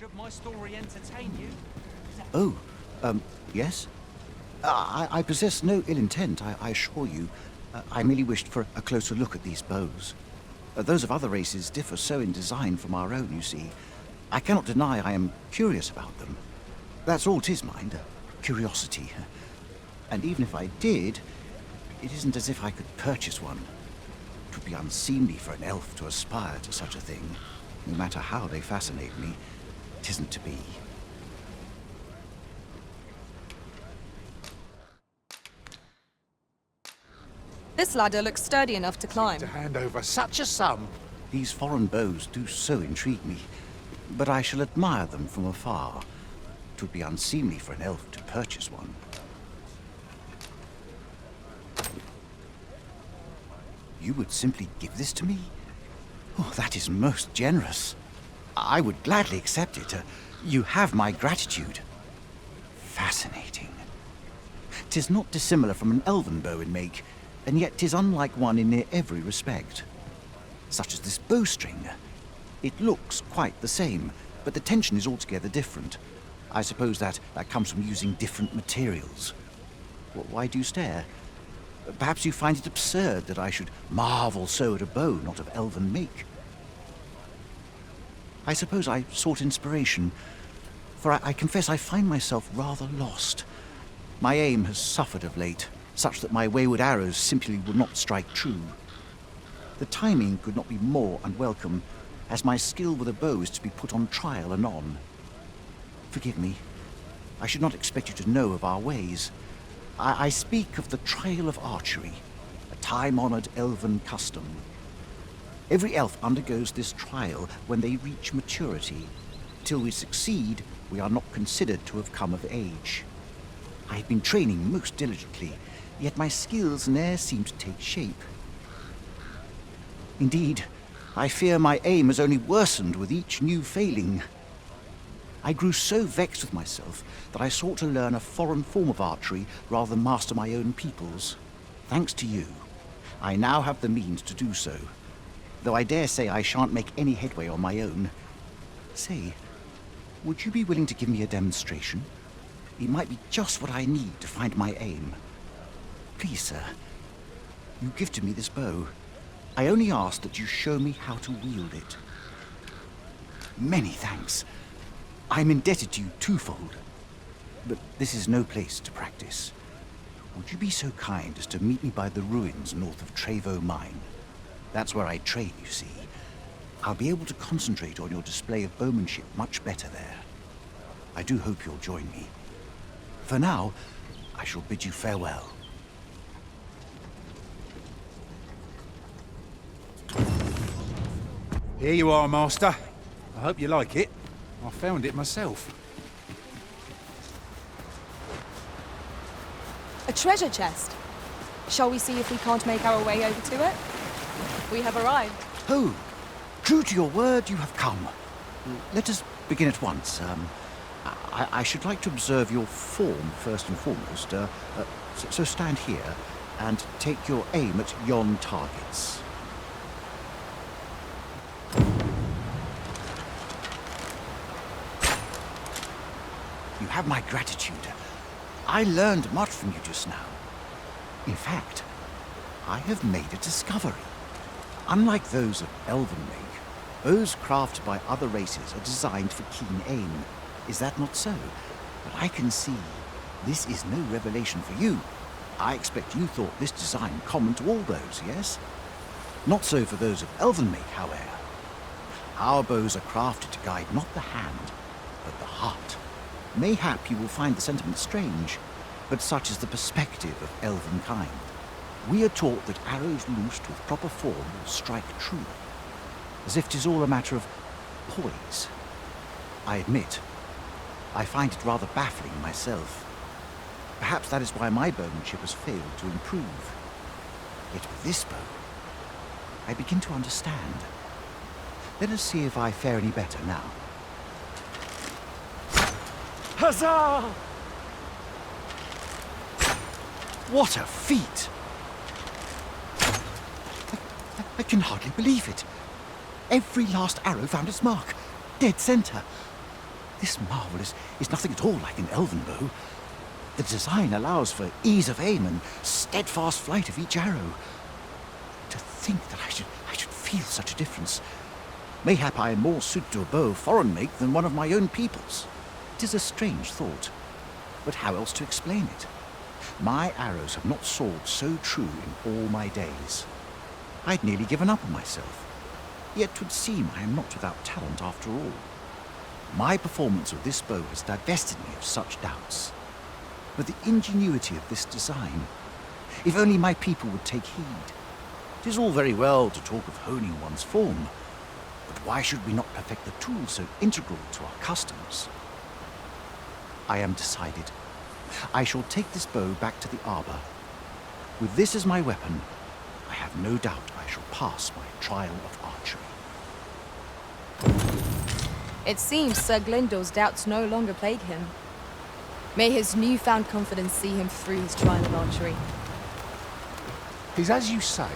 Should my story entertain you? Oh, yes? I possess no ill intent, I assure you. I merely wished for a closer look at these bows. Those of other races differ so in design from our own, you see. I cannot deny I am curious about them. That's all 'tis, mind, curiosity. And even if I did, it isn't as if I could purchase one. It would be unseemly for an elf to aspire to such a thing. No matter how they fascinate me, it isn't to be. This ladder looks sturdy enough to climb. To hand over such a sum. These foreign bows do so intrigue me, but I shall admire them from afar. It would be unseemly for an elf to purchase one. You would simply give this to me? Oh, that is most generous. I would gladly accept it. You have my gratitude. Fascinating. 'Tis not dissimilar from an elven bow in make, and yet 'tis unlike one in near every respect. Such as this bowstring. It looks quite the same, but the tension is altogether different. I suppose that comes from using different materials. Why do you stare? Perhaps you find it absurd that I should marvel so at a bow not of elven make. I suppose I sought inspiration, for I confess I find myself rather lost. My aim has suffered of late, such that my wayward arrows simply will not strike true. The timing could not be more unwelcome, as my skill with a bow is to be put on trial anon. Forgive me. I should not expect you to know of our ways. I speak of the trial of archery, a time-honored elven custom. Every elf undergoes this trial when they reach maturity. Till we succeed, we are not considered to have come of age. I have been training most diligently, yet my skills ne'er seem to take shape. Indeed, I fear my aim has only worsened with each new failing. I grew so vexed with myself that I sought to learn a foreign form of archery rather than master my own people's. Thanks to you, I now have the means to do so, though I dare say I shan't make any headway on my own. Say, would you be willing to give me a demonstration? It might be just what I need to find my aim. Please, sir, you gifted me this bow. I only ask that you show me how to wield it. Many thanks. I'm indebted to you twofold. But this is no place to practice. Would you be so kind as to meet me by the ruins north of Trevo Mine? That's where I train, you see. I'll be able to concentrate on your display of bowmanship much better there. I do hope you'll join me. For now, I shall bid you farewell. Here you are, Master. I hope you like it. I found it myself. A treasure chest. Shall we see if we can't make our way over to it? We have arrived. Oh, true to your word, you have come. Let us begin at once. I should like to observe your form first and foremost. So stand here and take your aim at yon targets. You have my gratitude. I learned much from you just now. In fact, I have made a discovery. Unlike those of elven make, bows crafted by other races are designed for keen aim. Is that not so? But I can see this is no revelation for you. I expect you thought this design common to all bows, yes? Not so for those of elven make, however. Our bows are crafted to guide not the hand, but the heart. Mayhap you will find the sentiment strange, but such is the perspective of elven kind. We are taught that arrows loosed with proper form will strike true, as if 'tis all a matter of poise. I admit, I find it rather baffling myself. Perhaps that is why my bowmanship has failed to improve. Yet with this bow, I begin to understand. Let us see if I fare any better now. Huzzah! What a feat! I can hardly believe it. Every last arrow found its mark. Dead center. This marvel is nothing at all like an elven bow. The design allows for ease of aim and steadfast flight of each arrow. To think that I should feel such a difference. Mayhap I am more suited to a bow of foreign make than one of my own people's. It is a strange thought, but how else to explain it? My arrows have not soared so true in all my days. I'd nearly given up on myself, yet 'twould seem I am not without talent after all. My performance with this bow has divested me of such doubts. But the ingenuity of this design, if only my people would take heed. It is all very well to talk of honing one's form, but why should we not perfect the tool so integral to our customs? I am decided. I shall take this bow back to the arbor. With this as my weapon, I have no doubt I shall pass my trial of archery. It seems Sir Glyndor's doubts no longer plague him. May his newfound confidence see him through his trial of archery. It's as you say.